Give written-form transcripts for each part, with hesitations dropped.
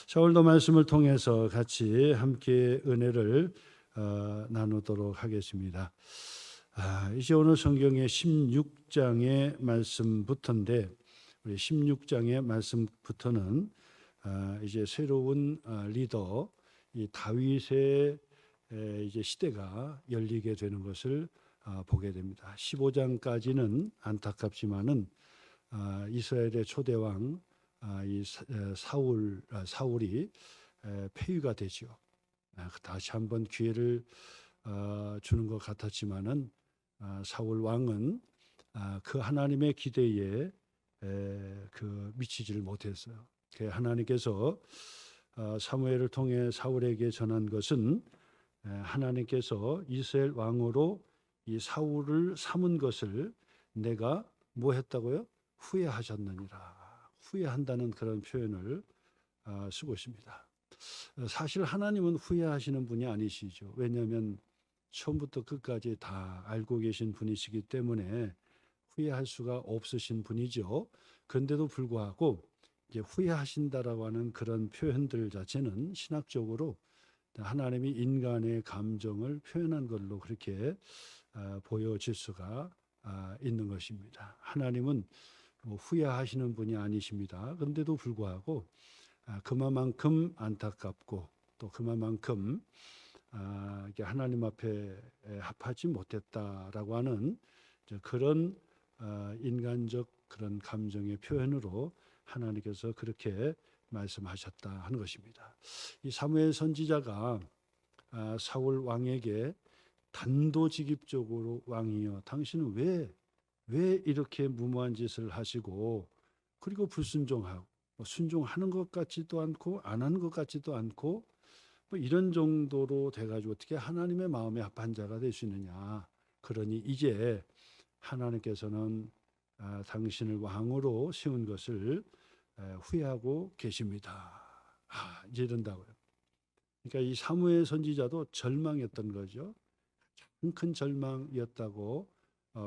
자, 오늘도 말씀을 통해서 같이 함께 은혜를 나누도록 하겠습니다. 이제 오늘 성경의 16장의 말씀부터인데, 우리 16장의 말씀부터는 이제 새로운 리더 이 다윗의 이제 시대가 열리게 되는 것을 보게 됩니다. 15장까지는 안타깝지만은 이스라엘의 초대왕 이 사울이 폐위가 되죠. 다시 한번 기회를 주는 것 같았지만은 사울 왕은 그 하나님의 기대에 미치지를 못했어요. 하나님께서 사무엘을 통해 사울에게 전한 것은 하나님께서 이스라엘 왕으로 이 사울을 삼은 것을 내가 뭐 했다고요? 후회하셨느니라. 후회한다는 그런 표현을 쓰고 있습니다. 사실 하나님은 후회하시는 분이 아니시죠. 왜냐하면 처음부터 끝까지 다 알고 계신 분이시기 때문에 후회할 수가 없으신 분이죠. 그런데도 불구하고 이제 후회하신다라고 하는 그런 표현들 자체는 신학적으로 하나님이 인간의 감정을 표현한 걸로 그렇게 보여질 수가 있는 것입니다. 하나님은 후회하시는 분이 아니십니다. 그런데도 불구하고 그만큼 안타깝고 또 그만큼 하나님 앞에 합하지 못했다라고 하는 그런 인간적 그런 감정의 표현으로 하나님께서 그렇게 말씀하셨다 하는 것입니다. 이 사무엘 선지자가 사울 왕에게 단도직입적으로 왕이여 당신은 왜 이렇게 무모한 짓을 하시고 그리고 불순종하고 순종하는 것 같지도 않고 안 하는 것 같지도 않고 이런 정도로 돼가지고 어떻게 하나님의 마음에 합한 자가 될 수 있느냐. 그러니 이제 하나님께서는 당신을 왕으로 세운 것을 후회하고 계십니다. 이제 이런다고요. 그러니까 이 사무엘 선지자도 절망했던 거죠. 큰 절망이었다고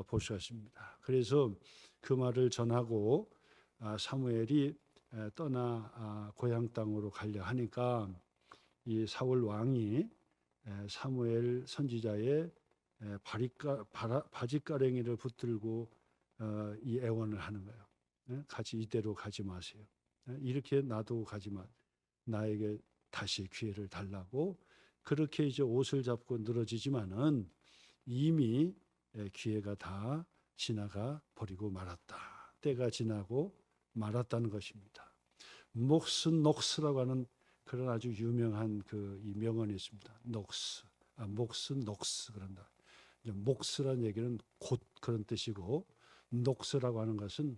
볼 수가 있습니다. 그래서 그 말을 전하고 사무엘이 떠나 고향 땅으로 가려 하니까 이 사울 왕이 사무엘 선지자의 바짓가랭이를 붙들고 이 애원을 하는 거예요. 같이 이대로 가지 마세요. 이렇게 놔두고 가지 마. 나에게 다시 기회를 달라고 그렇게 이제 옷을 잡고 늘어지지만은 이미 기회가 다 지나가 버리고 말았다. 때가 지나고 말았다는 것입니다. 목스 녹스라고 하는 그런 아주 유명한 이 명언이 있습니다. 녹스, 목스 녹스 그런다. 목스란 얘기는 곧 그런 뜻이고 녹스라고 하는 것은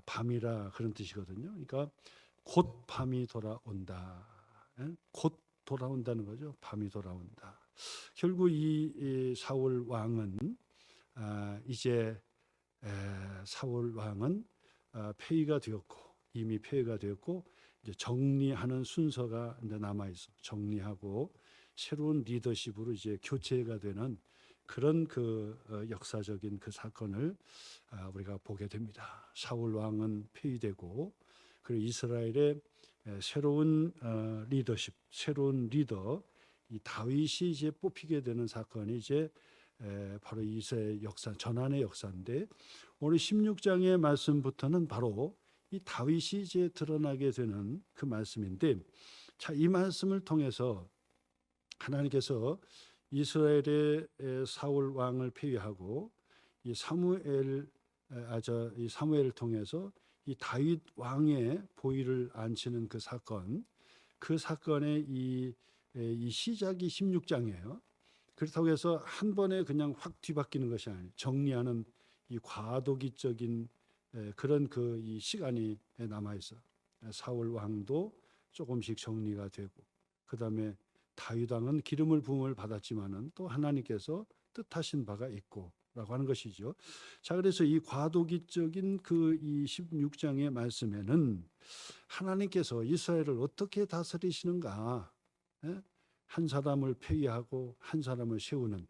밤이라 그런 뜻이거든요. 그러니까 곧 밤이 돌아온다. 곧 돌아온다는 거죠. 밤이 돌아온다. 결국 이 사울 왕은 이제 사울 왕은 폐위가 되었고 이미 폐위가 되었고 이제 정리하는 순서가 이제 남아 있어. 정리하고 새로운 리더십으로 이제 교체가 되는 그런 역사적인 그 사건을 우리가 보게 됩니다. 사울 왕은 폐위되고 그리고 이스라엘의 새로운 리더십, 새로운 리더 이 다윗이 이제 뽑히게 되는 사건이 이제 바로 이스라엘 역사, 전환의 역사인데 오늘 16장의 말씀부터는 바로 이 다윗이 이제 드러나게 되는 그 말씀인데, 자, 이 말씀을 통해서 하나님께서 이스라엘의 사울 왕을 폐위하고 이 사무엘을 통해서 이 다윗 왕의 보위를 앉히는 그 사건, 그 사건의 이 시작이 16장이에요. 그렇다고 해서 한 번에 그냥 확 뒤바뀌는 것이 아니에요. 정리하는 이 과도기적인 그런 이 시간이 남아 있어. 사울 왕도 조금씩 정리가 되고, 그 다음에 다윗 왕은 기름을 부음을 받았지만은 또 하나님께서 뜻하신 바가 있고라고 하는 것이죠. 자, 그래서 이 과도기적인 이 16장의 말씀에는 하나님께서 이스라엘을 어떻게 다스리시는가? 한 사람을 폐위하고 한 사람을 세우는,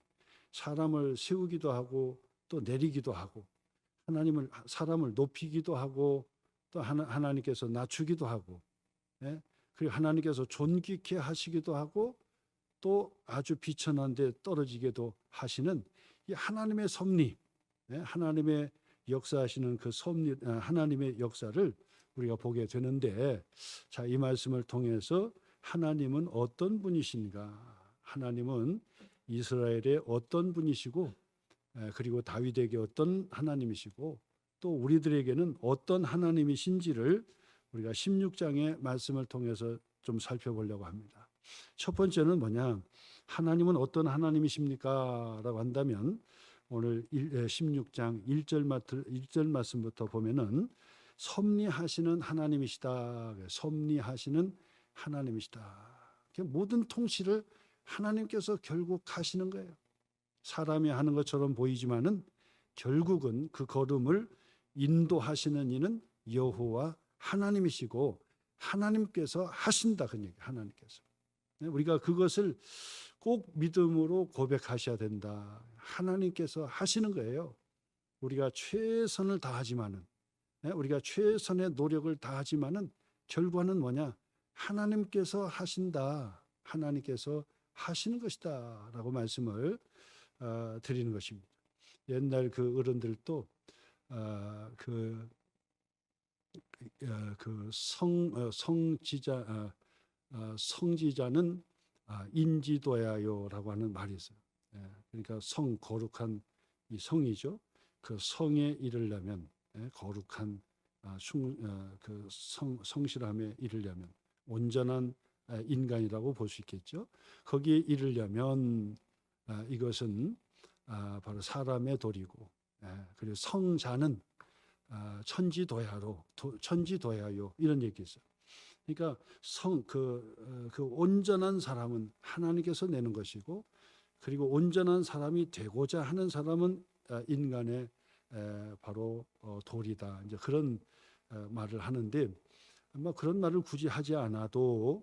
사람을 세우기도 하고 또 내리기도 하고, 사람을 높이기도 하고 또 하나님께서 낮추기도 하고, 그리고 하나님께서 존귀케 하시기도 하고 또 아주 비천한 데 떨어지게도 하시는 이 하나님의 섭리, 하나님의 역사하시는 그 섭리, 하나님의 역사를 우리가 보게 되는데, 자, 이 말씀을 통해서 하나님은 어떤 분이신가? 하나님은 이스라엘의 어떤 분이시고, 그리고 다윗에게 어떤 하나님이시고, 또 우리들에게는 어떤 하나님이신지를 우리가 16장의 말씀을 통해서 좀 살펴보려고 합니다. 첫 번째는 뭐냐? 하나님은 어떤 하나님이십니까? 라고 한다면 오늘 16장 1절 말씀부터 보면은 섭리하시는 하나님이시다. 섭리하시는 하나님이시다. 모든 통치를 하나님께서 결국 하시는 거예요. 사람이 하는 것처럼 보이지만은 결국은 그 걸음을 인도하시는 이는 여호와 하나님이시고 하나님께서 하신다. 그 얘기, 하나님께서. 우리가 그것을 꼭 믿음으로 고백하셔야 된다. 하나님께서 하시는 거예요. 우리가 최선을 다하지만은, 우리가 최선의 노력을 다하지만은 결과는 뭐냐? 하나님께서 하신다. 하나님께서 하시는 것이다. 라고 말씀을 드리는 것입니다. 옛날 그 어른들도 성지자는 인지도야요라고 하는 말이 있어요. 그러니까 거룩한 이 성이죠. 그 성에 이르려면, 거룩한 그 성실함에 이르려면 온전한 인간이라고 볼 수 있겠죠. 거기에 이르려면 이것은 바로 사람의 도리고, 그리고 성자는 천지도야요 이런 얘기 있어요. 그러니까 그 온전한 사람은 하나님께서 내는 것이고, 그리고 온전한 사람이 되고자 하는 사람은 인간의 바로 도리다. 이제 그런 말을 하는데, 아마 그런 말을 굳이 않아도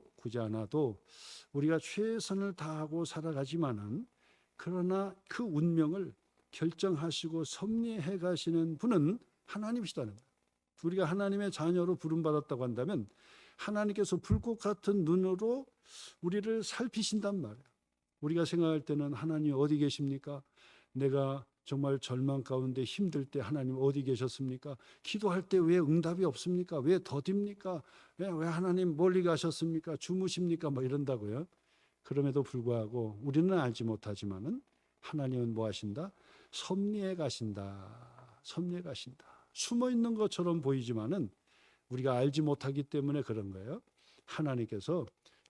우리가 최선을 다하고 살아가지만은, 그러나 그 운명을 결정하시고 섭리해 가시는 분은 하나님이시다는 거예요. 우리가 하나님의 자녀로 부름받았다고 한다면 하나님께서 불꽃 같은 눈으로 우리를 살피신단 말이에요. 우리가 생각할 때는 하나님 어디 계십니까? 내가 정말 절망 가운데 힘들 때 하나님 어디 계셨습니까? 기도할 때 왜 응답이 없습니까? 왜 더딥니까? 왜 하나님 멀리 가셨습니까? 주무십니까? 뭐 이런다고요. 그럼에도 불구하고 우리는 알지 못하지만은 하나님은 뭐 하신다? 섭리해 가신다. 섭리해 가신다. 숨어 있는 것처럼 보이지만은 우리가 알지 못하기 때문에 그런 거예요. 하나님께서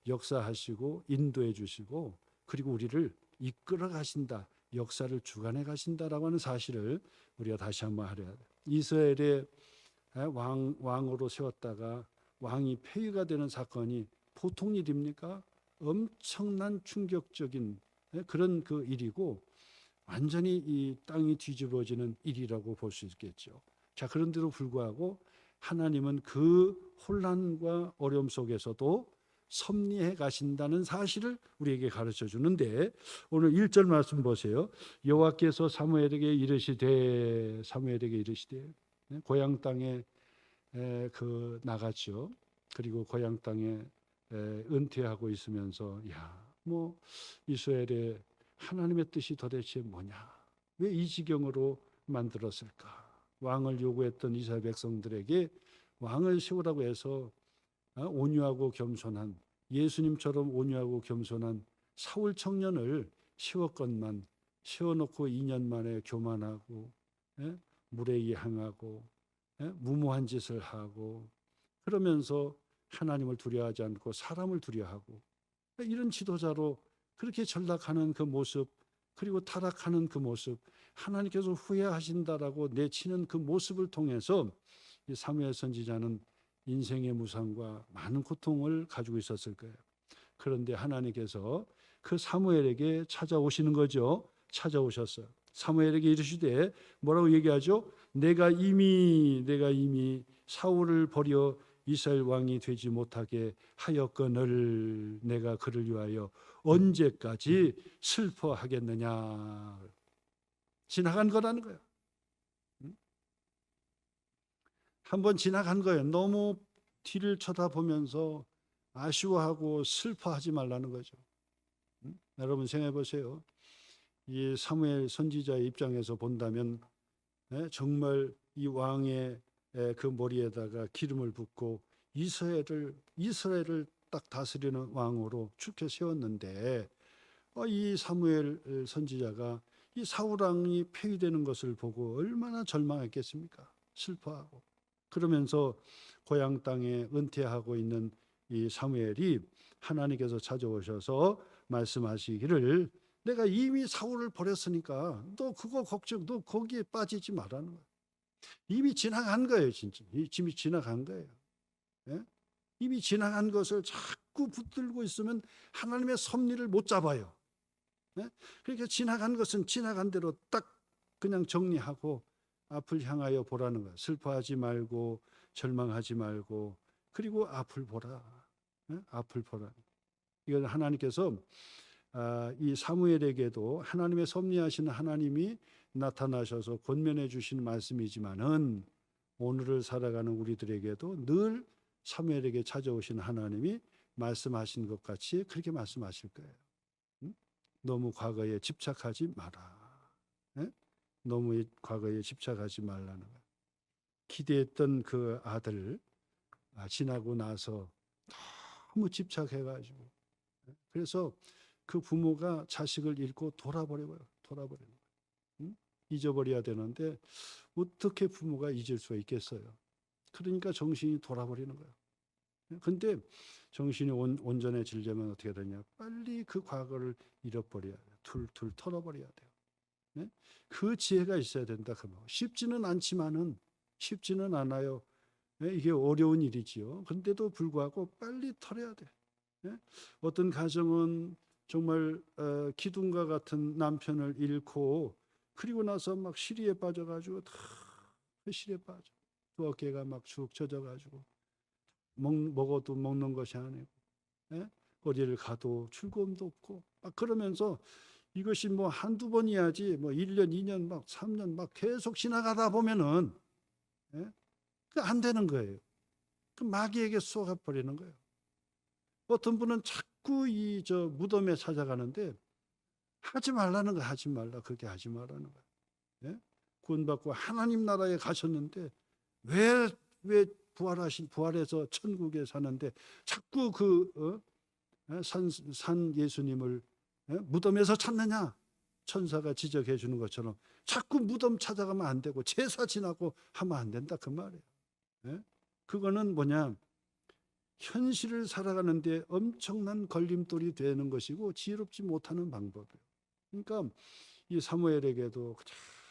역사하시고 인도해 주시고, 그리고 우리를 이끌어 가신다. 역사를 주관해 가신다라고 하는 사실을 우리가 다시 한번 하려야 돼요. 이스라엘의 왕으로 세웠다가 왕이 폐위가 되는 사건이 보통 일입니까? 엄청난 충격적인 그런 그 일이고, 완전히 이 땅이 뒤집어지는 일이라고 볼 수 있겠죠. 자, 그런데도 불구하고 하나님은 그 혼란과 어려움 속에서도 섭리해 가신다는 사실을 우리에게 가르쳐 주는데, 오늘 1절 말씀 보세요. 여호와께서 사무엘에게 이르시되 고향 땅에 나갔죠. 그리고 고향 땅에 은퇴하고 있으면서 뭐 이스라엘의 하나님의 뜻이 도대체 뭐냐? 왜 이 지경으로 만들었을까? 왕을 요구했던 이스라엘 백성들에게 왕을 세우라고 해서 온유하고 겸손한, 예수님처럼 온유하고 겸손한 사울 청년을 세웠건만 세워놓고 2년 만에 교만하고 무례히 행하고 무모한 짓을 하고, 그러면서 하나님을 두려워하지 않고 사람을 두려워하고, 이런 지도자로 그렇게 전락하는 그 모습, 그리고 타락하는 그 모습, 하나님께서 후회하신다라고 내치는 그 모습을 통해서 이 사무엘 선지자는 인생의 무상과 많은 고통을 가지고 있었을 거예요. 그런데 하나님께서 그 사무엘에게 찾아오시는 거죠. 찾아오셨어요. 사무엘에게 이르시되 뭐라고 얘기하죠? 내가 이미 사울을 버려 이스라엘 왕이 되지 못하게 하였거늘 내가 그를 위하여 언제까지 슬퍼하겠느냐. 지나간 거라는 거예요. 한번 지나간 거예요. 너무 뒤를 쳐다보면서 아쉬워하고 슬퍼하지 말라는 거죠. 여러분 생각해 보세요. 이 사무엘 선지자의 입장에서 본다면 정말 이 왕의 그 머리에다가 기름을 붓고 이스라엘을 딱 다스리는 왕으로 축해 세웠는데 이 사무엘 선지자가 이 사울 왕이 폐위되는 것을 보고 얼마나 절망했겠습니까? 슬퍼하고. 그러면서 고향 땅에 은퇴하고 있는 이 사무엘이 하나님께서 찾아오셔서 말씀하시기를 내가 이미 사울을 버렸으니까 너 그거 걱정, 너 거기에 빠지지 말라는 거예요. 이미 지나간 거예요, 진짜. 이미 지나간 거예요. 예? 이미 지나간 것을 자꾸 붙들고 있으면 하나님의 섭리를 못 잡아요. 예? 그러니까 지나간 것은 지나간 대로 딱 그냥 정리하고 앞을 향하여 보라는 거예요. 슬퍼하지 말고 절망하지 말고 그리고 앞을 보라. 예? 앞을 보라. 이건 하나님께서 이 사무엘에게도 하나님의 섭리하시는 하나님이 나타나셔서 권면해 주신 말씀이지만은 오늘을 살아가는 우리들에게도 늘 사무엘에게 찾아오신 하나님이 말씀하신 것 같이 그렇게 말씀하실 거예요. 너무 과거에 집착하지 마라. 너무 과거에 집착하지 말라는 거예요. 기대했던 그 아들 지나고 나서 너무 집착해가지고 그래서 그 부모가 자식을 잃고 돌아버리는 거예요. 잊어버려야 되는데 어떻게 부모가 잊을 수가 있겠어요? 그러니까 정신이 돌아버리는 거예요. 근데 정신이 온전해지려면 어떻게 되냐? 빨리 그 과거를 잃어버려야 돼요. 툴툴 털어버려야 돼요. 네? 그 지혜가 있어야 된다. 쉽지는 않지만은 쉽지는 않아요. 네? 이게 어려운 일이지요. 근데도 불구하고 빨리 털어야 돼. 네? 어떤 가정은 정말 기둥과 같은 남편을 잃고 그리고 나서 막 시리에 빠져가지고 다 시리에 빠져. 두 어깨가 막 축 처져가지고 먹어도 먹는 것이 아니고 어디를 가도 즐거움도 없고 막 그러면서 이것이 뭐 한두 번이야지 뭐 1년, 2년, 막 3년 막 계속 지나가다 보면은 안 되는 거예요. 그 마귀에게 쏘아 버리는 거예요. 어떤 분은 자꾸 이 무덤에 찾아가는데 하지 말라는 거 하지 말라. 그렇게 하지 말라는 거예요. 구원받고 하나님 나라에 가셨는데 왜 부활해서 천국에 사는데 자꾸 산 예수님을 무덤에서 찾느냐? 천사가 지적해 주는 것처럼 자꾸 무덤 찾아가면 안 되고 제사 지나고 하면 안 된다 그 말이에요. 그거는 뭐냐? 현실을 살아가는데 엄청난 걸림돌이 되는 것이고 지혜롭지 못하는 방법이에요. 그러니까 이 사무엘에게도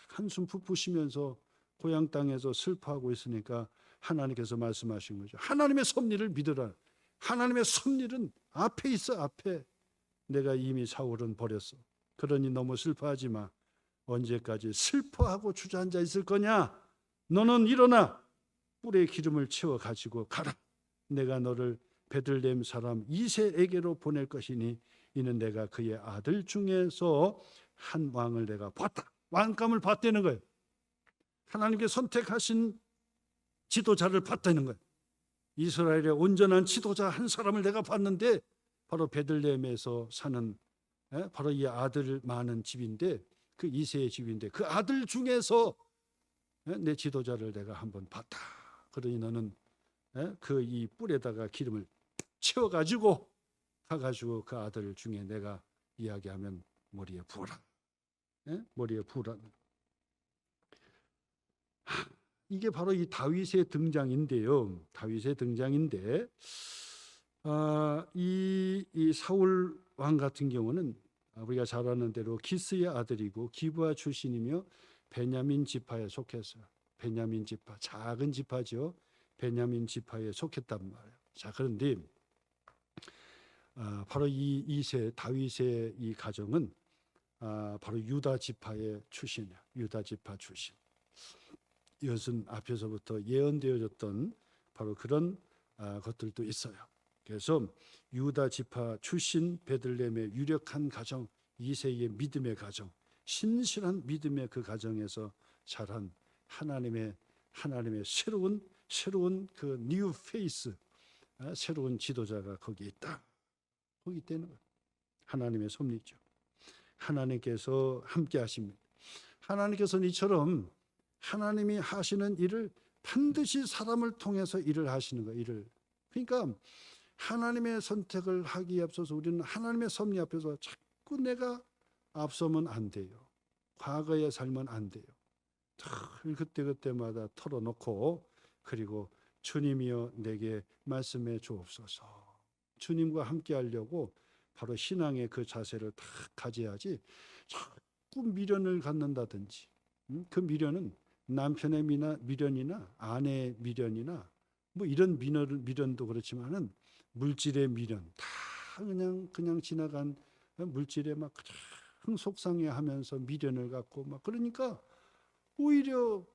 한숨 푹 쉬면서 고향 땅에서 슬퍼하고 있으니까 하나님께서 말씀하신 거죠. 하나님의 섭리를 믿으라. 하나님의 섭리는 앞에 있어. 앞에. 내가 이미 사울은 버렸어. 그러니 너무 슬퍼하지 마. 언제까지 슬퍼하고 주저앉아 있을 거냐? 너는 일어나 뿔에 기름을 채워 가지고 가라. 내가 너를 베들레헴 사람 이새에게로 보낼 것이니 이는 내가 그의 아들 중에서 한 왕을 내가 봤다. 왕감을 봤다는 거예요. 하나님께 선택하신 지도자를 봤다는 거예요. 이스라엘의 온전한 지도자 한 사람을 내가 봤는데 바로 베들레헴에서 사는 바로 이 아들 많은 집인데 그 이새의 집인데 그 아들 중에서 내 지도자를 내가 한번 봤다. 그러니 너는 그 이 뿔에다가 기름을 채워가지고 가가지고 그 아들 중에 내가 이야기하면 머리에 부어라. 머리에 부으라. 이게 바로 이 다윗의 등장인데요. 다윗의 등장인데 이 사울 왕 같은 경우는 우리가 잘 아는 대로 기스의 아들이고 기브아 출신이며 베냐민 지파에 속했어요. 베냐민 지파, 작은 지파죠. 베냐민 지파에 속했단 말이에요. 자, 그런데 바로 이 다윗의 이 가정은 바로 유다 지파의 출신이에요. 유다 지파 출신. 이것은 앞에서부터 예언되어졌던 바로 그런 것들도 있어요. 그래서 유다 지파 출신 베들레헴의 유력한 가정, 이새의 믿음의 가정, 신실한 믿음의 그 가정에서 자란 하나님의 새로운 그 뉴 페이스, 새로운 지도자가 거기에 있다. 거기 있다는 거예요. 하나님의 섭리죠. 하나님께서 함께 하십니다. 하나님께서는 이처럼 하나님이 하시는 일을 반드시 사람을 통해서 일을 하시는 거예요. 일을. 그러니까 하나님의 선택을 하기에 앞서서 우리는 하나님의 섭리 앞에서 자꾸 내가 앞서면 안 돼요. 과거의 삶은 안 돼요. 그때그때마다 털어놓고 그리고 주님이여 내게 말씀해 주옵소서. 주님과 함께 하려고 바로 신앙의 그 자세를 딱 가져야지 자꾸 미련을 갖는다든지 그 미련은 남편의 미련이나 아내의 미련이나 뭐 이런 미련도 그렇지만은 물질의 미련 다 그냥 지나간 물질에 막 그냥 속상해하면서 미련을 갖고 막 그러니까 오히려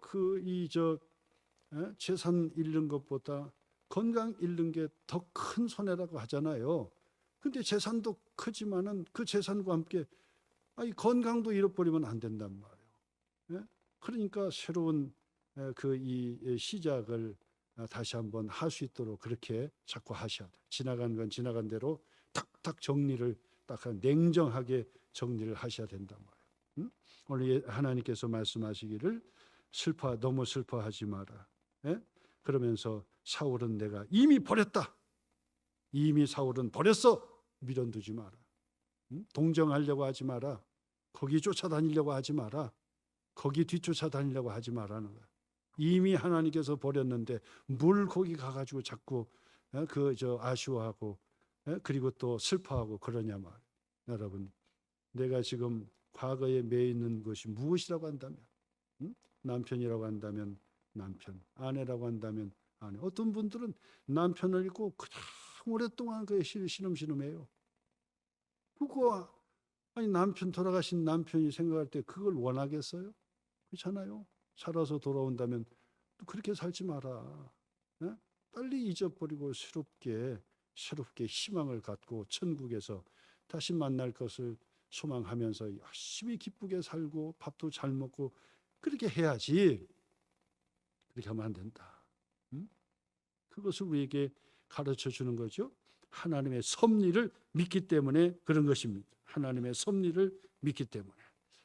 재산 잃는 것보다 건강 잃는 게 더 큰 손해라고 하잖아요. 근데 재산도 크지만은 그 재산과 함께 건강도 잃어버리면 안 된단 말이에요. 그러니까 새로운 이 시작을 다시 한번 할 수 있도록 그렇게 자꾸 하셔야 돼요. 지나간 건 지나간 대로 탁탁 정리를 딱 냉정하게 정리를 하셔야 된단 말이에요. 오늘 하나님께서 말씀하시기를 너무 슬퍼하지 마라. 그러면서 사울은 내가 이미 버렸다. 이미 사울은 버렸어. 미련 두지 마라. 동정하려고 하지 마라. 거기 쫓아다니려고 하지 마라. 거기 뒤쫓아다니려고 하지 마라는 거야. 이미 하나님께서 버렸는데 뭘 거기 가가지고 자꾸 아쉬워하고 그리고 또 슬퍼하고 그러냐 말이야. 여러분, 내가 지금 과거에 매여 있는 것이 무엇이라고 한다면 남편이라고 한다면 남편, 아내라고 한다면 아내. 어떤 분들은 남편을 잊고 그냥 오랫동안 그게 시름시름해요. 그거 돌아가신 남편이 생각할 때 그걸 원하겠어요? 그렇잖아요. 살아서 돌아온다면 그렇게 살지 마라. 빨리 잊어버리고 새롭게 희망을 갖고 천국에서 다시 만날 것을 소망하면서 열심히 기쁘게 살고 밥도 잘 먹고 그렇게 해야지. 그렇게 하면 안 된다. 그것을 우리에게 가르쳐 주는 거죠. 하나님의 섭리를 믿기 때문에 그런 것입니다. 하나님의 섭리를 믿기 때문에.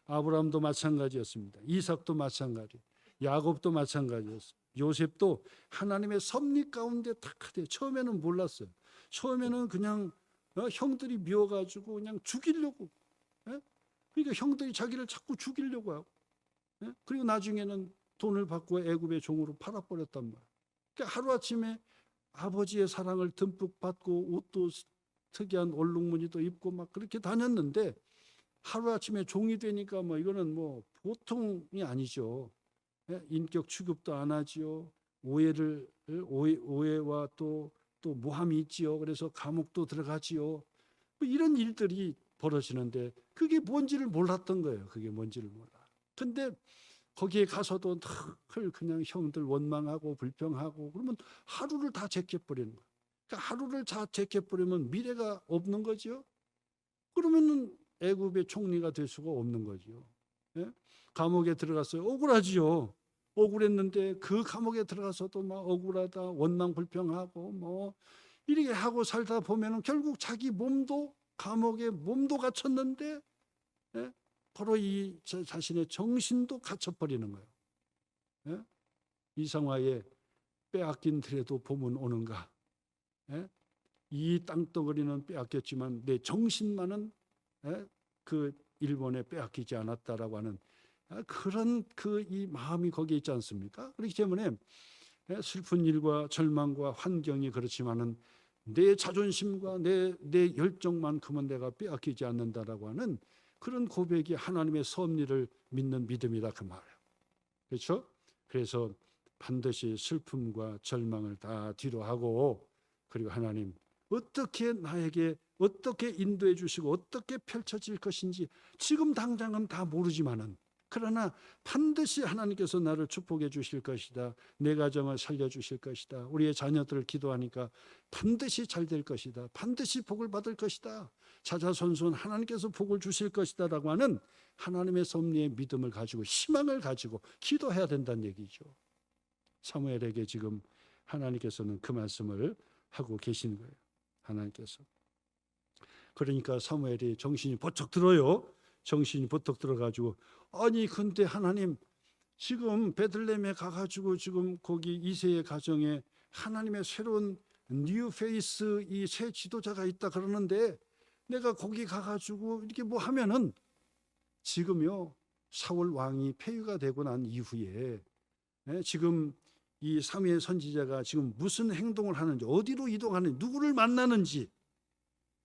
아브라함도 마찬가지였습니다. 이삭도 마찬가지, 야곱도 마찬가지였어요. 요셉도 하나님의 섭리 가운데 다 처음에는 몰랐어요. 처음에는 그냥 형들이 미워가지고 그냥 죽이려고. 그러니까 형들이 자기를 자꾸 죽이려고 하고. 그리고 나중에는 돈을 받고 애굽의 종으로 팔아버렸단 말이에요. 그러니까 하루아침에 아버지의 사랑을 듬뿍 받고 옷도 특이한 얼룩무늬도 입고 막 그렇게 다녔는데 하루아침에 종이 되니까 이거는 보통이 아니죠. 인격 취급도 안 하지요. 오해와 또 모함이 있지요. 그래서 감옥도 들어가지요. 이런 일들이 벌어지는데 그게 뭔지를 몰랐던 거예요. 그게 뭔지를 몰라. 근데 거기에 가서도 늘 그냥 형들 원망하고 불평하고 그러면 하루를 다 제껴버리는 거예요. 그러니까 하루를 다 제껴버리면 미래가 없는 거죠. 그러면은 애굽의 총리가 될 수가 없는 거죠. 감옥에 들어갔어요. 억울하지요. 억울했는데 그 감옥에 들어가서도 막 억울하다, 원망 불평하고 이렇게 하고 살다 보면은 결국 자기 몸도 감옥에 몸도 갇혔는데 바로 이 자신의 정신도 갇혀버리는 거예요. 이 상황에 빼앗긴 들에도 봄은 오는가. 이 땅덩어리는 빼앗겼지만 내 정신만은 그 일본에 빼앗기지 않았다라고 하는 그런 이 마음이 거기에 있지 않습니까? 그렇기 때문에 슬픈 일과 절망과 환경이 그렇지만은 내 자존심과 내 열정만큼은 내가 빼앗기지 않는다라고 하는 그런 고백이 하나님의 섭리를 믿는 믿음이다 그 말이에요. 그렇죠? 그래서 반드시 슬픔과 절망을 다 뒤로 하고 그리고 하나님 어떻게 나에게 어떻게 인도해 주시고 어떻게 펼쳐질 것인지 지금 당장은 다 모르지만은 그러나 반드시 하나님께서 나를 축복해 주실 것이다. 내 가정을 살려주실 것이다. 우리의 자녀들을 기도하니까 반드시 잘 될 것이다. 반드시 복을 받을 것이다. 자자손손 하나님께서 복을 주실 것이다 라고 하는 하나님의 섭리의 믿음을 가지고 희망을 가지고 기도해야 된다는 얘기죠. 사무엘에게 지금 하나님께서는 그 말씀을 하고 계시는 거예요. 하나님께서. 그러니까 사무엘이 정신이 번쩍 들어요. 정신이 번쩍 들어가지고 아니 근데 하나님 지금 베들레헴에 가가지고 지금 거기 이새의 가정에 하나님의 새로운 뉴 페이스 이 새 지도자가 있다 그러는데 내가 거기 가가지고 이렇게 뭐 하면은 지금요 사울 왕이 폐위가 되고 난 이후에 지금 이 사무엘 선지자가 지금 무슨 행동을 하는지 어디로 이동하는지 누구를 만나는지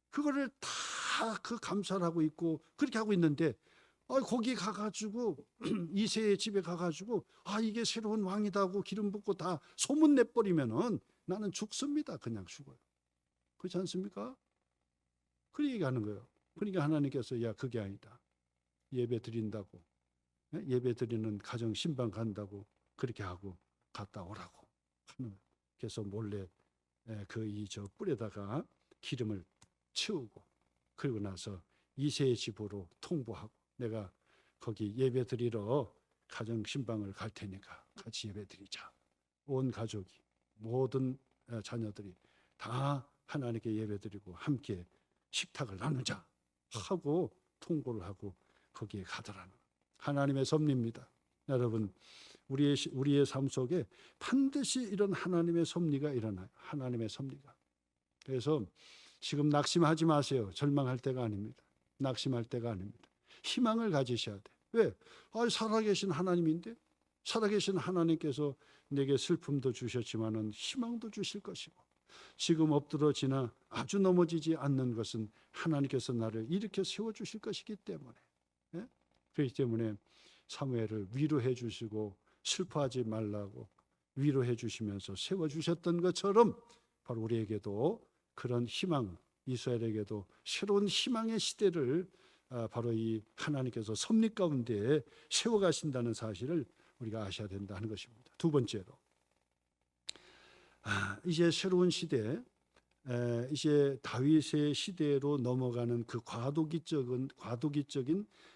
그거를 다 그 감사를 하고 있고 그렇게 하고 있는데 거기 가가지고 이새의 집에 가가지고 이게 새로운 왕이다고 기름 붓고 다 소문 내버리면은 나는 죽습니다. 그냥 죽어요. 그렇지 않습니까? 그 얘기하는 거예요. 그러니까 하나님께서 야 그게 아니다. 예배 드린다고 예배 드리는 가정 신방 간다고 그렇게 하고 갔다 오라고 하는 거예요. 그래서 몰래 그 이 저 뿔에다가 기름을 채우고 그리고 나서 이새의 집으로 통보하고 내가 거기 예배 드리러 가정 신방을 갈 테니까 같이 예배 드리자. 온 가족이 모든 자녀들이 다 하나님께 예배 드리고 함께 식탁을 나누자 하고 통보를 하고 거기에 가더라는 하나님의 섭리입니다. 여러분 우리의 삶 속에 반드시 이런 하나님의 섭리가 일어나요. 하나님의 섭리가. 그래서 지금 낙심하지 마세요. 절망할 때가 아닙니다. 낙심할 때가 아닙니다. 희망을 가지셔야 돼. 왜? 살아계신 하나님인데 살아계신 하나님께서 내게 슬픔도 주셨지만은 희망도 주실 것이고 지금 엎드러지나 아주 넘어지지 않는 것은 하나님께서 나를 일으켜 세워주실 것이기 때문에 그렇기 때문에 사무엘을 위로해 주시고 슬퍼하지 말라고 위로해 주시면서 세워주셨던 것처럼 바로 우리에게도 그런 희망 이스라엘에게도 새로운 희망의 시대를 바로 이 하나님께서 섭리 가운데 세워가신다는 사실을 우리가 아셔야 된다 하는 것입니다. 두 번째로 이제 새로운 시대 이제 다윗의 시대로 넘어가는 그 과도기적인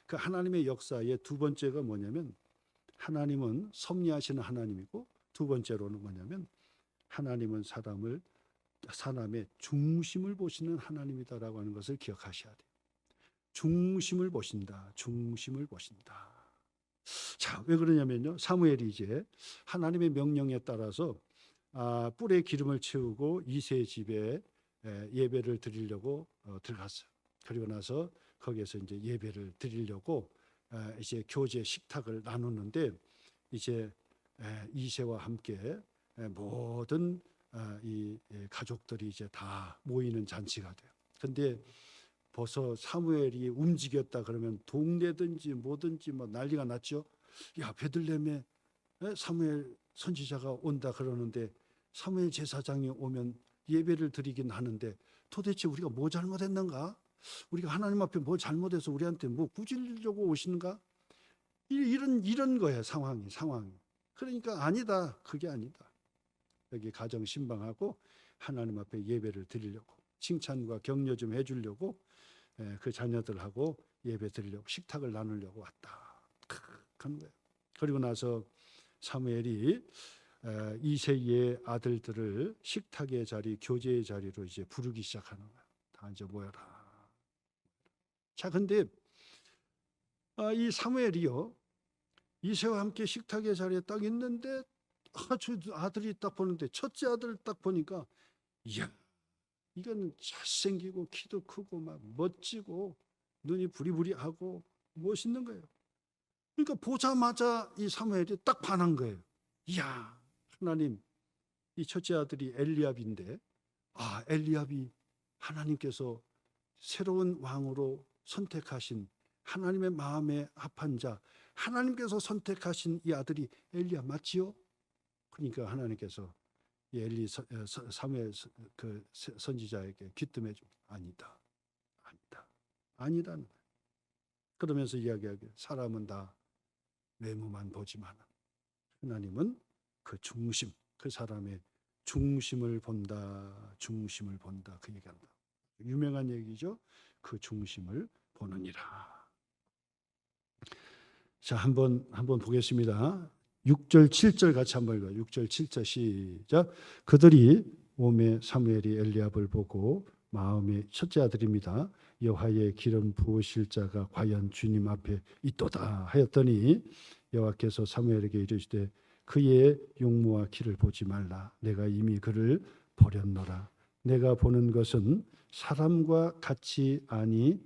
그 하나님의 역사의 두 번째가 뭐냐면 하나님은 섭리하시는 하나님이고 두 번째로는 뭐냐면 하나님은 사람의 중심을 보시는 하나님이다라고 하는 것을 기억하셔야 돼요. 중심을 보신다. 중심을 보신다. 자, 왜 그러냐면요. 사무엘이 이제 하나님의 명령에 따라서 뿔에 기름을 채우고 이새의 집에 예배를 드리려고 들어갔어요. 그리고 나서 거기에서 이제 예배를 드리려고 이제 교제 식탁을 나누는데 이제 이새와 함께 모든 이 가족들이 이제 다 모이는 잔치가 돼요. 근데 벌써 사무엘이 움직였다 그러면 동네든지 뭐든지 뭐 난리가 났죠. 야 베들레헴에 사무엘 선지자가 온다 그러는데 사무엘 제사장이 오면 예배를 드리긴 하는데 도대체 우리가 뭐 잘못했는가? 우리가 하나님 앞에 뭐 잘못해서 우리한테 뭐 꾸짖으려고 오시는가? 이런 거예요. 상황이. 그러니까 아니다. 그게 아니다. 여기 가정 신방하고 하나님 앞에 예배를 드리려고 칭찬과 격려 좀 해주려고 그 자녀들하고 예배 드리려고 식탁을 나누려고 왔다 하는 거예요. 그리고 나서 사무엘이 이새의 아들들을 식탁의 자리, 교제의 자리로 이제 부르기 시작하는 거예요. 다 이제 모여라. 자, 근데 이 사무엘이요 이새와 함께 식탁의 자리에 딱 있는데 저 아들이 딱 보는데 첫째 아들을 딱 보니까 이야 이건 잘생기고 키도 크고 막 멋지고 눈이 부리부리하고 멋있는 거예요. 그러니까 보자마자 이 사무엘이 딱 반한 거예요. 이야 하나님 이 첫째 아들이 엘리압인데 엘리압이 하나님께서 새로운 왕으로 선택하신 하나님의 마음에 합한 자 하나님께서 선택하신 이 아들이 엘리압 맞지요? 그러니까 하나님께서 이 사무엘 그 선지자에게 귀뜸해 줍니다. 아니다는 거예요. 그러면서 이야기하기를 사람은 다 외모만 보지만 하나님은 그 중심, 그 사람의 중심을 본다 그 얘기한다. 유명한 얘기죠. 그 중심을 보느니라. 자, 한번 보겠습니다. 6절 7절 같이 한번 읽어요. 6절 7절 시작. 그들이 오매 사무엘이 엘리압을 보고 마음에 첫째 아들입니다. 여호와의 기름 부으실 자가 과연 주님 앞에 있도다 하였더니 여호와께서 사무엘에게 이르시되 그의 용모와 키를 보지 말라. 내가 이미 그를 버렸노라. 내가 보는 것은 사람과 같이 하니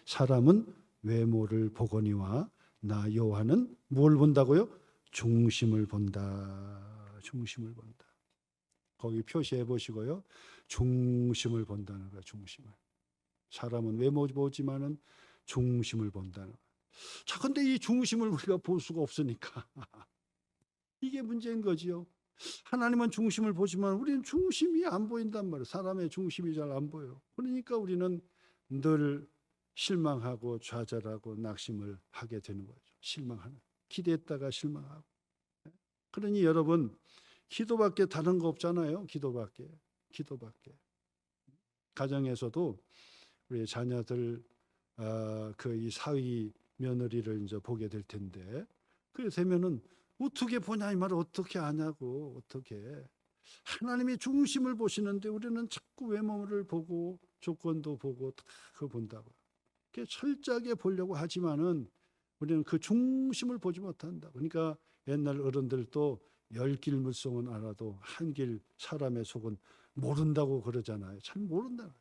사람은 외모를 보거니와 나 여호와는 뭘 본다고요? 중심을 본다. 중심을 본다. 거기 표시해 보시고요. 중심을 본다는 거야. 중심을. 사람은 외모 보지만은 중심을 본다는 거야. 자, 근데 이 중심을 우리가 볼 수가 없으니까 이게 문제인 거지요. 하나님은 중심을 보지만 우리는 중심이 안 보인단 말이에요. 사람의 중심이 잘 안 보여. 그러니까 우리는 늘 실망하고 좌절하고 낙심을 하게 되는 거죠. 실망하는. 기대했다가 실망하고. 그러니 여러분, 기도밖에 다른 거 없잖아요. 기도밖에. 가정에서도 우리 자녀들 그 이 사위 며느리를 이제 보게 될 텐데, 그래 되면은 어떻게 보냐 이 말을 어떻게 아냐고. 어떻게 하나님이 중심을 보시는데 우리는 자꾸 외모를 보고 조건도 보고 다 그거 본다고. 철저하게 보려고 하지만은 우리는 그 중심을 보지 못한다. 그러니까 옛날 어른들도 열 길 물속은 알아도 한 길 사람의 속은 모른다고 그러잖아요. 잘 모른다.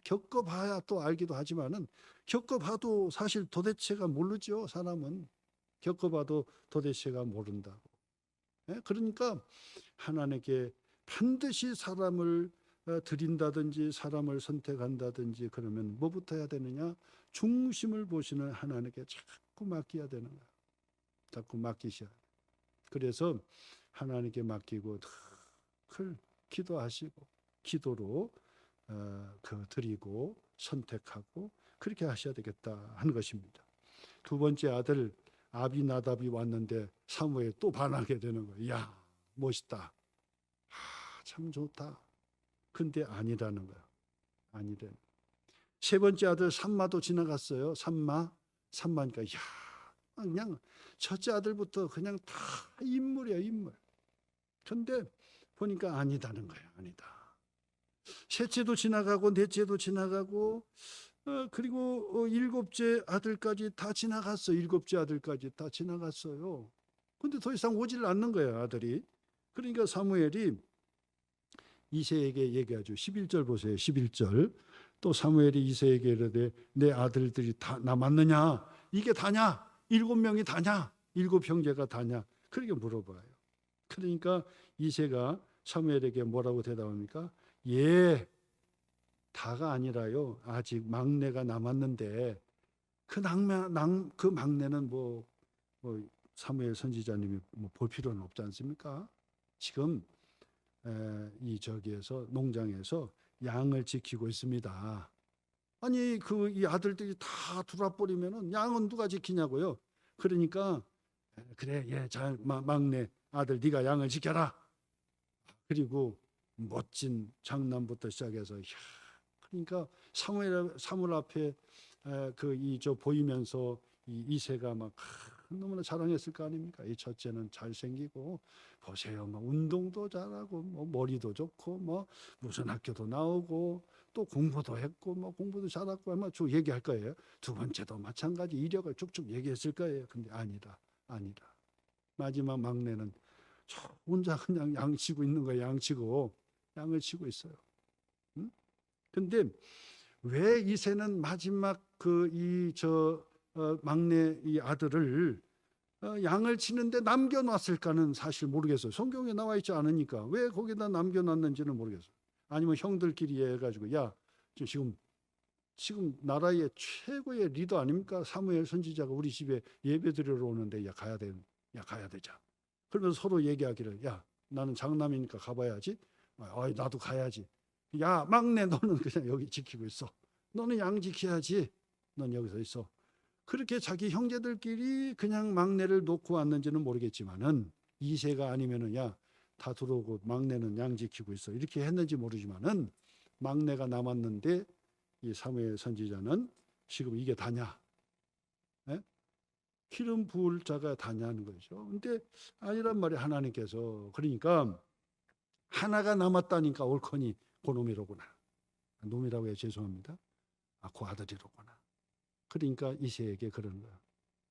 겪어봐야 또 알기도 하지만은 겪어봐도 사실 도대체가 모르죠. 사람은 겪어봐도 도대체가 모른다고. 그러니까 하나님께 반드시 사람을 드린다든지 사람을 선택한다든지 그러면 뭐부터 해야 되느냐? 중심을 보시는 하나님께 자꾸 맡겨야 되는 거야. 자꾸 맡기셔야 돼. 그래서 하나님께 맡기고 늘 기도하시고 기도로 드리고 선택하고 그렇게 하셔야 되겠다 하는 것입니다. 두 번째 아들 아비나답이 왔는데 사무엘이 또 반하게 되는 거예요. 야, 멋있다. 참 좋다. 근데 아니라는 거야. 아니래. 세 번째 아들 삼마도 지나갔어요. 삼마니까 야, 그냥 첫째 아들부터 그냥 다 인물이야, 인물. 근데 보니까 아니다는 거야. 아니다. 셋째도 지나가고 넷째도 지나가고 그리고 일곱째 아들까지 다 지나갔어요. 일곱째 아들까지 다 지나갔어요. 근데 더 이상 오질 않는 거예요, 아들이. 그러니까 사무엘이 이새에게 얘기하죠. 11절 보세요. 11절. 또 사무엘이 이새에게 이르되 내 아들들이 다 남았느냐? 이게 다냐? 7명이 다냐? 7형제가 다냐? 그렇게 물어봐요. 그러니까 이새가 사무엘에게 뭐라고 대답합니까? 예, 다가 아니라요. 아직 막내가 남았는데 그 막내는 뭐 사무엘 선지자님이 볼 필요는 없지 않습니까? 지금 이 저기에서 농장에서 양을 지키고 있습니다. 아니 이 아들들이 다 들어와버리면은 양은 누가 지키냐고요. 그러니까 그래, 예, 잘 막내 아들 네가 양을 지켜라. 그리고 멋진 장난부터 시작해서 그러니까 사무엘 앞에 보이면서 이새가 막 너무나 자랑했을 거 아닙니까? 이 첫째는 잘생기고 보세요, 뭐 운동도 잘하고 뭐 머리도 좋고 뭐 무슨 학교도 나오고 또 공부도 했고 뭐 공부도 잘하고 아마 쭉 얘기할 거예요. 두 번째도 마찬가지 이력을 쭉쭉 얘기했을 거예요. 근데 아니다. 마지막 막내는 저 혼자 그냥 양치고 있는 거예요. 양을 치고 있어요. 응? 근데 왜 이새는 마지막 막내 이 아들을 양을 치는데 남겨놨을까는 사실 모르겠어요. 성경에 나와 있지 않으니까 왜 거기다 남겨놨는지는 모르겠어요. 아니면 형들끼리 해가지고 야, 지금 나라의 최고의 리더 아닙니까? 사무엘 선지자가 우리 집에 예배 드리러 오는데 야 가야 되자. 그러면서 서로 얘기하기를 야, 나는 장남이니까 가봐야지. 나도 가야지. 야, 막내 너는 그냥 여기 지키고 있어. 너는 양 지켜야지. 넌 여기서 있어. 그렇게 자기 형제들끼리 그냥 막내를 놓고 왔는지는 모르겠지만은 이세가 아니면은 야, 다 들어오고 막내는 양 지키고 있어. 이렇게 했는지 모르지만은 막내가 남았는데 이 사무엘 선지자는 지금 이게 다냐? 예? 기름 부을 자가 다냐는 거죠. 근데 아니란 말이 하나님께서. 그러니까 하나가 남았다니까 옳거니 그놈이로구나. 놈이라고 해 죄송합니다. 그 아들이로구나. 그러니까 이새에게 그러는 거야.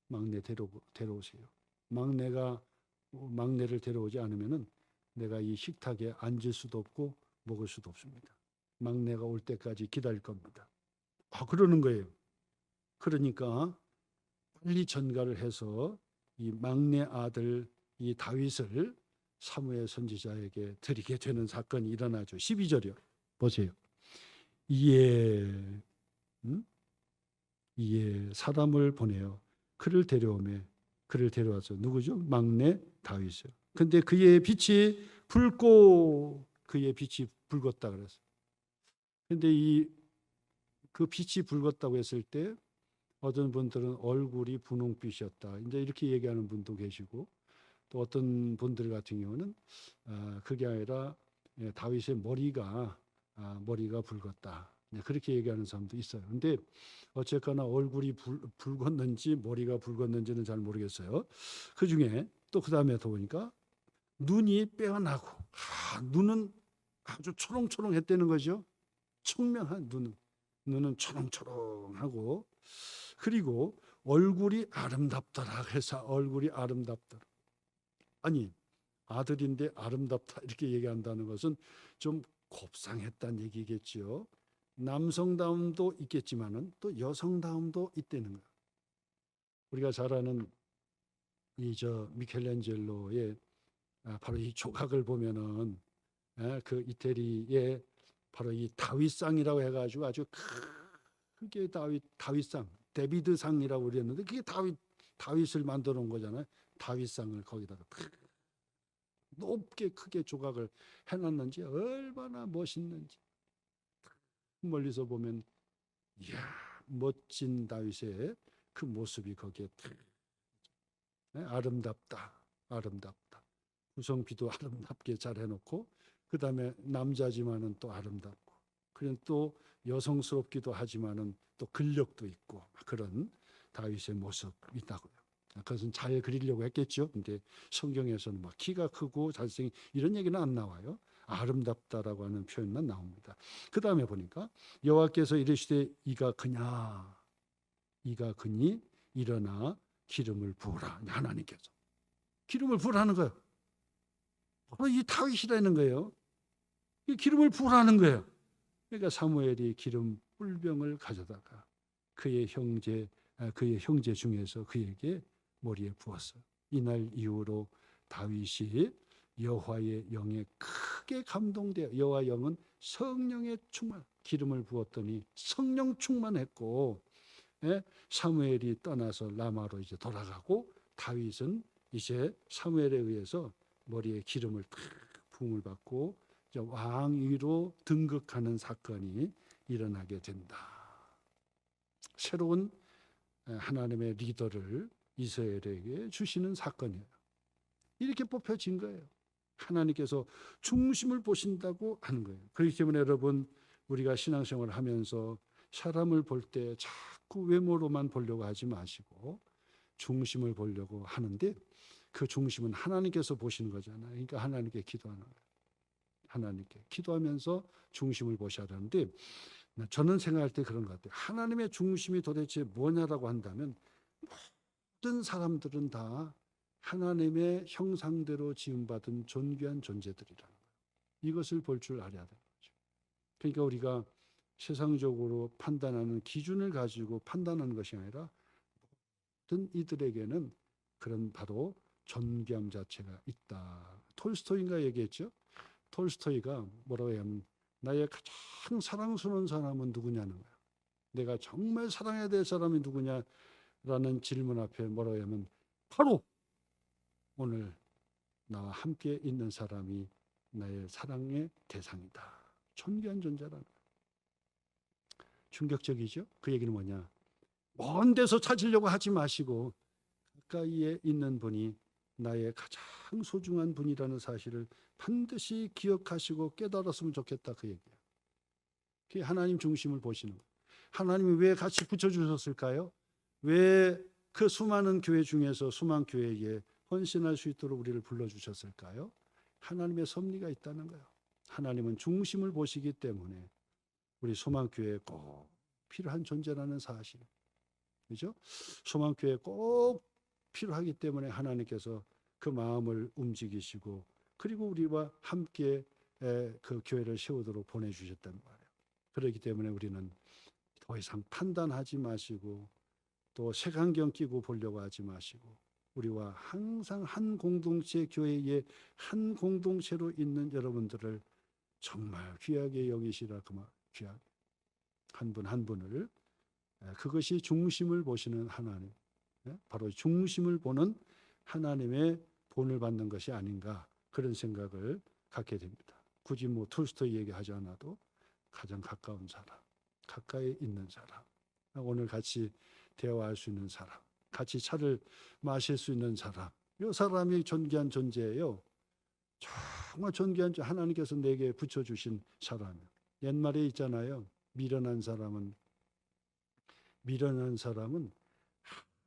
막내 데려오세요. 막내를 데려오지 않으면은 내가 이 식탁에 앉을 수도 없고 먹을 수도 없습니다. 막내가 올 때까지 기다릴 겁니다. 그러는 거예요. 그러니까 빨리 전가를 해서 이 막내 아들 이 다윗을 사무엘 선지자에게 드리게 되는 사건이 일어나죠. 12절이요. 보세요. 이에 사람을 보내어 그를 데려와서 누구죠? 막내 다윗이요. 근데 그의 빛이 붉고 그의 빛이 붉었다 그랬어요. 근데 그 빛이 붉었다고 했을 때 어떤 분들은 얼굴이 분홍빛이었다. 이제 이렇게 얘기하는 분도 계시고 또 어떤 분들 같은 경우는 그게 아니라 다윗의 머리가 붉었다. 그렇게 얘기하는 사람도 있어요. 근데 어쨌거나 얼굴이 붉었는지 머리가 붉었는지는 잘 모르겠어요. 그 중에 또 그 다음에 더 보니까 눈이 빼어나고 눈은 아주 초롱초롱했다는 거죠. 청명한 눈은 초롱초롱하고 그리고 얼굴이 아름답더라 해서 얼굴이 아름답더라. 아니 아들인데 아름답다 이렇게 얘기한다는 것은 좀 곱상했다는 얘기겠죠. 남성다움도 있겠지만은 또 여성다움도 있다는 거예요. 우리가 잘 아는 미켈란젤로의 바로 이 조각을 보면은 그 이태리의 바로 이 다윗상이라고 해가지고 아주 크게 다윗상, 데비드상이라고 그랬는데 그게 다윗을 만들어 놓은 거잖아요. 다윗상을 거기다가 높게 크게 조각을 해놨는지 얼마나 멋있는지 멀리서 보면 이야 멋진 다윗의 그 모습이 거기에 아름답다. 구성비도 아름답게 잘 해놓고 그 다음에 남자지만은 또 아름답고 그런 또 여성스럽기도 하지만은 또 근력도 있고 그런 다윗의 모습이 있다고요. 그것은 잘 그리려고 했겠죠. 근데 성경에서는 막 키가 크고 잘생긴 이런 얘기는 안 나와요. 아름답다라고 하는 표현만 나옵니다. 그 다음에 보니까 여호와께서 이르시되 이가 그니 일어나 기름을 부으라. 하나님께서 기름을 부으라는 거예요. 바로 이 다윗이라는 거예요. 이 기름을 부으라는 거예요. 그러니까 사무엘이 기름 뿔병을 가져다가 그의 형제 중에서 그에게 머리에 부었어요. 이날 이후로 다윗이 여호와의 영에 크게 감동되어 여호와 영은 성령의 충만 기름을 부었더니 성령 충만했고 사무엘이 떠나서 라마로 이제 돌아가고 다윗은 이제 사무엘에 의해서 머리에 기름을 부음을 받고 왕위로 등극하는 사건이 일어나게 된다. 새로운 하나님의 리더를 이스라엘에게 주시는 사건이에요. 이렇게 뽑혀진 거예요. 하나님께서 중심을 보신다고 하는 거예요. 그렇기 때문에 여러분 우리가 신앙생활을 하면서 사람을 볼 때 자꾸 외모로만 보려고 하지 마시고 중심을 보려고 하는데 그 중심은 하나님께서 보시는 거잖아요. 그러니까 하나님께 기도하는 거예요. 하나님께 기도하면서 중심을 보셔야 하는데 저는 생각할 때 그런 것 같아요. 하나님의 중심이 도대체 뭐냐라고 한다면 모든 사람들은 다 하나님의 형상대로 지음받은 존귀한 존재들이라는 거예요. 이것을 볼 줄 알아야 되는 거죠. 그러니까 우리가 세상적으로 판단하는 기준을 가지고 판단하는 것이 아니라 모든 이들에게는 그런 바로 존귀함 자체가 있다. 톨스토이가 얘기했죠. 톨스토이가 뭐라고 하냐면 나의 가장 사랑스러운 사람은 누구냐는 거예요. 내가 정말 사랑해야 될 사람이 누구냐라는 질문 앞에 뭐라고 하냐면 바로 오늘 나와 함께 있는 사람이 나의 사랑의 대상이다. 존귀한 존재라는 거예요. 충격적이죠? 그 얘기는 뭐냐? 먼 데서 찾으려고 하지 마시고 가까이에 있는 분이 나의 가장 소중한 분이라는 사실을 반드시 기억하시고 깨달았으면 좋겠다 그 얘기예요. 그게 하나님 중심을 보시는 거예요. 하나님이 왜 같이 붙여주셨을까요? 왜 그 수많은 교회 중에서 수많은 교회에 헌신할 수 있도록 우리를 불러주셨을까요? 하나님의 섭리가 있다는 거예요. 하나님은 중심을 보시기 때문에 우리 소망교회에 꼭 필요한 존재라는 사실. 그죠? 소망교회에 꼭 필요하기 때문에 하나님께서 그 마음을 움직이시고 그리고 우리와 함께 그 교회를 세우도록 보내주셨단 말이에요. 그렇기 때문에 우리는 더 이상 판단하지 마시고 또 색안경 끼고 보려고 하지 마시고 우리와 항상 한 공동체 교회에 한 공동체로 있는 여러분들을 정말 귀하게 여기시라 그 말, 귀하게 한 분 한 분을 그것이 중심을 보시는 하나님, 바로 중심을 보는 하나님의 본을 받는 것이 아닌가 그런 생각을 갖게 됩니다. 굳이 뭐 톨스토이 얘기하지 않아도 가장 가까운 사람, 가까이 있는 사람, 오늘 같이 대화할 수 있는 사람, 같이 차를 마실 수 있는 사람, 이 사람이 존귀한 존재예요. 정말 존귀한 하나님께서 내게 붙여주신 사람이에요. 옛말에 있잖아요. 미련한 사람은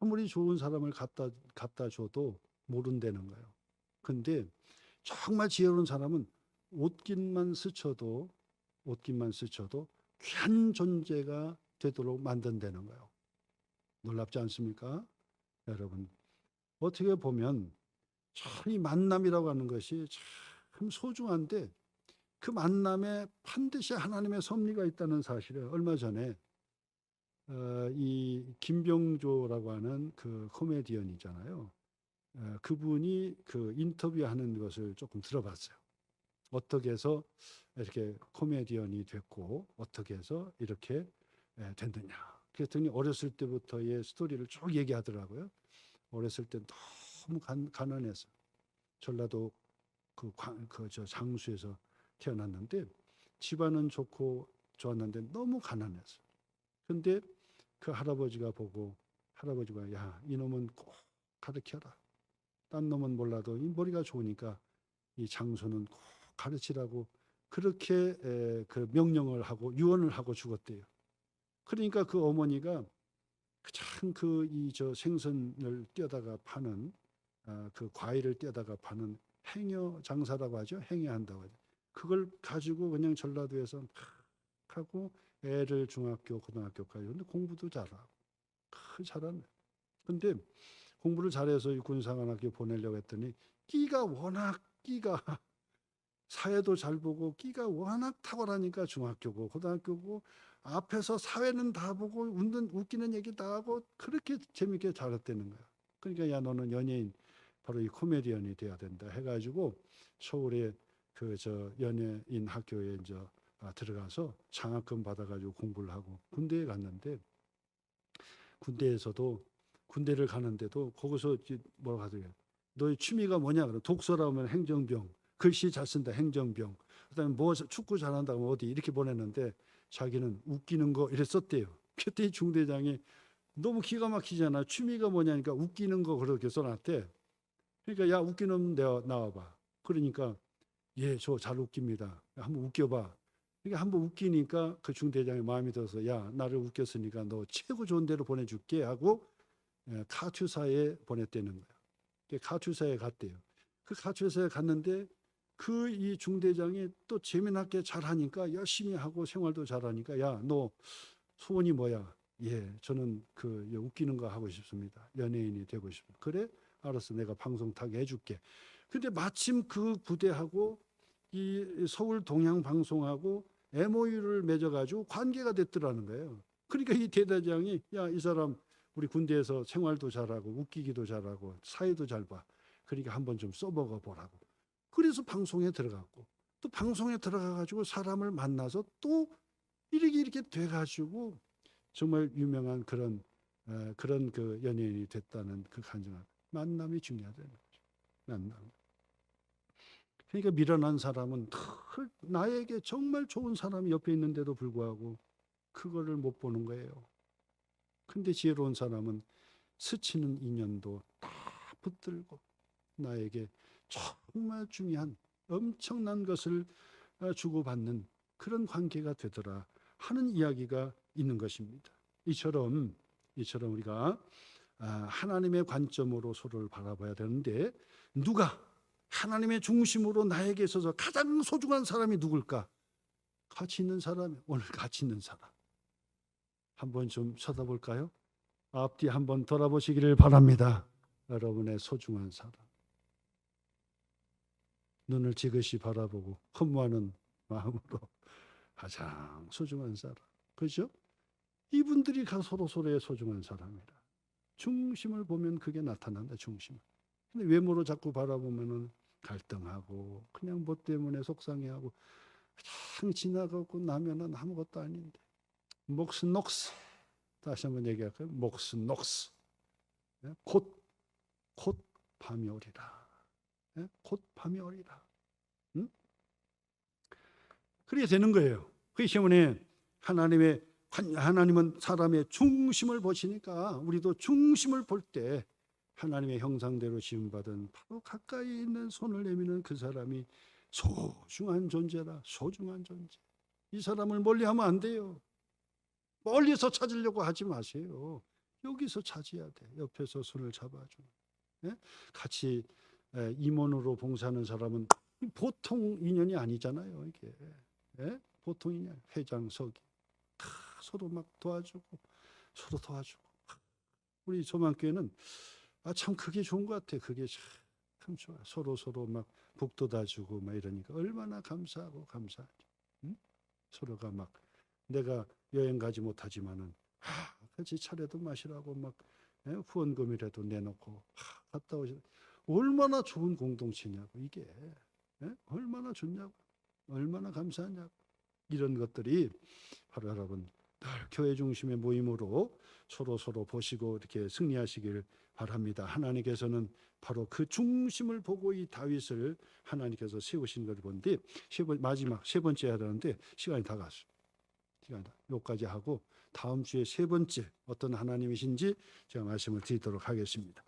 아무리 좋은 사람을 갖다 줘도 모른다는 거예요. 근데 정말 지혜로운 사람은 옷깃만 스쳐도 귀한 존재가 되도록 만든다는 거예요. 놀랍지 않습니까? 여러분, 어떻게 보면 이 만남이라고 하는 것이 참 소중한데 그 만남에 반드시 하나님의 섭리가 있다는 사실을 얼마 전에 이 김병조라고 하는 그 코미디언이잖아요. 그분이 그 인터뷰하는 것을 조금 들어봤어요. 어떻게 해서 이렇게 코미디언이 됐고 어떻게 해서 이렇게 됐느냐. 그랬더니 어렸을 때부터의 스토리를 쭉 얘기하더라고요. 어렸을 때 너무 가난해서 전라도 저 장수에서 태어났는데 집안은 좋고 좋았는데 너무 가난해서. 근데 그 할아버지가 야, 이놈은 꼭 가르쳐라. 딴 놈은 몰라도 이 머리가 좋으니까 이 장수는 꼭 가르치라고 그렇게 그 명령을 하고 유언을 하고 죽었대요. 그러니까 그 어머니가 참 생선을 떼다가 파는 그 과일을 떼다가 파는 행여 장사라고 하죠. 행여한다고 하죠. 그걸 가지고 그냥 전라도에서 막 하고 애를 중학교, 고등학교까지. 근데 공부도 잘하고 잘하네. 근데 공부를 잘해서 군사관학교 보내려고 했더니 끼가 사회도 잘 보고 끼가 워낙 탁월하니까 중학교고 고등학교고 앞에서 사회는 다 보고 웃기는 얘기 다 하고 그렇게 재밌게 잘했다는 거야. 그러니까 야 너는 연예인 바로 이 코미디언이 돼야 된다 해가지고 서울에 연예인 학교에 이제 들어가서 장학금 받아가지고 공부를 하고 군대에 갔는데 군대를 가는데도 거기서 뭐라고 하더래요. 너의 취미가 뭐냐? 그럼 독서라면 행정병, 글씨 잘 쓴다 행정병. 그다음에 뭐 축구 잘한다고 어디 이렇게 보냈는데 자기는 웃기는 거 이랬었대요. 그때 중대장이 너무 기가 막히잖아. 취미가 뭐냐니까 웃기는 거 그렇게 써놨대. 그러니까 야 웃기는 나와봐. 그러니까 예, 저 잘 웃깁니다. 한번 웃겨봐. 그러니까 한번 웃기니까 그 중대장이 마음이 들어서 야 나를 웃겼으니까 너 최고 좋은 데로 보내줄게 하고 카투사에 보냈다는 거야. 카투사에 갔대요. 그 카투사에 갔는데 그 이 중대장이 또 재미나게 잘하니까 열심히 하고 생활도 잘하니까 야 너 소원이 뭐야? 예, 저는 웃기는 거 하고 싶습니다. 연예인이 되고 싶습니다. 그래? 알았어. 내가 방송 타게 해줄게. 근데 마침 그 부대하고 이 서울 동양방송하고 MOU를 맺어가지고 관계가 됐더라는 거예요. 그러니까 이 대대장이 야, 이 사람 우리 군대에서 생활도 잘하고 웃기기도 잘하고 사회도 잘 봐. 그러니까 한번 좀 써먹어 보라고. 그래서 방송에 들어갔고 또 방송에 들어가가지고 사람을 만나서 또 이렇게 돼가지고 정말 유명한 그런 그 연예인이 됐다는 그 간증한 만남이 중요하다는 거죠. 만남. 그러니까 미련한 사람은 나에게 정말 좋은 사람이 옆에 있는데도 불구하고 그거를 못 보는 거예요. 근데 지혜로운 사람은 스치는 인연도 다 붙들고 나에게 정말 중요한 엄청난 것을 주고받는 그런 관계가 되더라 하는 이야기가 있는 것입니다. 이처럼 우리가 하나님의 관점으로 서로를 바라봐야 되는데 누가 하나님의 중심으로 나에게 있어서 가장 소중한 사람이 누굴까? 가치 있는 사람이, 오늘 가치 있는 사람. 한번 좀 쳐다볼까요? 앞뒤 한번 돌아보시기를 바랍니다. 여러분의 소중한 사람. 눈을 지그시 바라보고 허무하는 마음으로 가장 소중한 사람. 그렇죠? 이분들이 서로서로의 소중한 사람이라. 중심을 보면 그게 나타난다. 중심. 근데 외모로 자꾸 바라보면은 갈등하고 그냥 뭐 때문에 속상해하고 그냥 지나가고 나면은 아무것도 아닌데. 몫은 녹스. 다시 한번 얘기할까요? 몫은 녹스. 곧 밤이 오리라. 곧 밤이 오리라. 응? 그렇게 되는 거예요. 그렇기 때문에 하나님은 사람의 중심을 보시니까 우리도 중심을 볼 때 하나님의 형상대로 지음받은 바로 가까이 있는 손을 내미는 그 사람이 소중한 존재라. 소중한 존재. 이 사람을 멀리하면 안 돼요. 멀리서 찾으려고 하지 마세요. 여기서 찾아야 돼. 옆에서 손을 잡아주는. 같이 임원으로 봉사하는 사람은 보통 인연이 아니잖아요. 이게 보통 인연. 회장, 서기 서로 막 도와주고 서로 도와주고. 우리 소망교회는 참 그게 좋은 것 같아. 그게 참 좋아. 서로 막 북돋아주고 막 이러니까 얼마나 감사하고 감사하죠. 응? 서로가 막 내가 여행 가지 못하지만은 같이 차례도 마시라고 막 후원금이라도 내놓고 갔다 오시. 얼마나 좋은 공동체냐고 이게. 얼마나 좋냐고. 얼마나 감사하냐고. 이런 것들이 바로 여러분 늘 교회 중심의 모임으로 서로 보시고 이렇게 승리하시길 바랍니다. 하나님께서는 바로 그 중심을 보고 이 다윗을 하나님께서 세우신 걸 본데 마지막 세 번째 해야 되는데 시간이 다 갔어요. 여기까지 하고 다음 주에 세 번째 어떤 하나님이신지 제가 말씀을 드리도록 하겠습니다.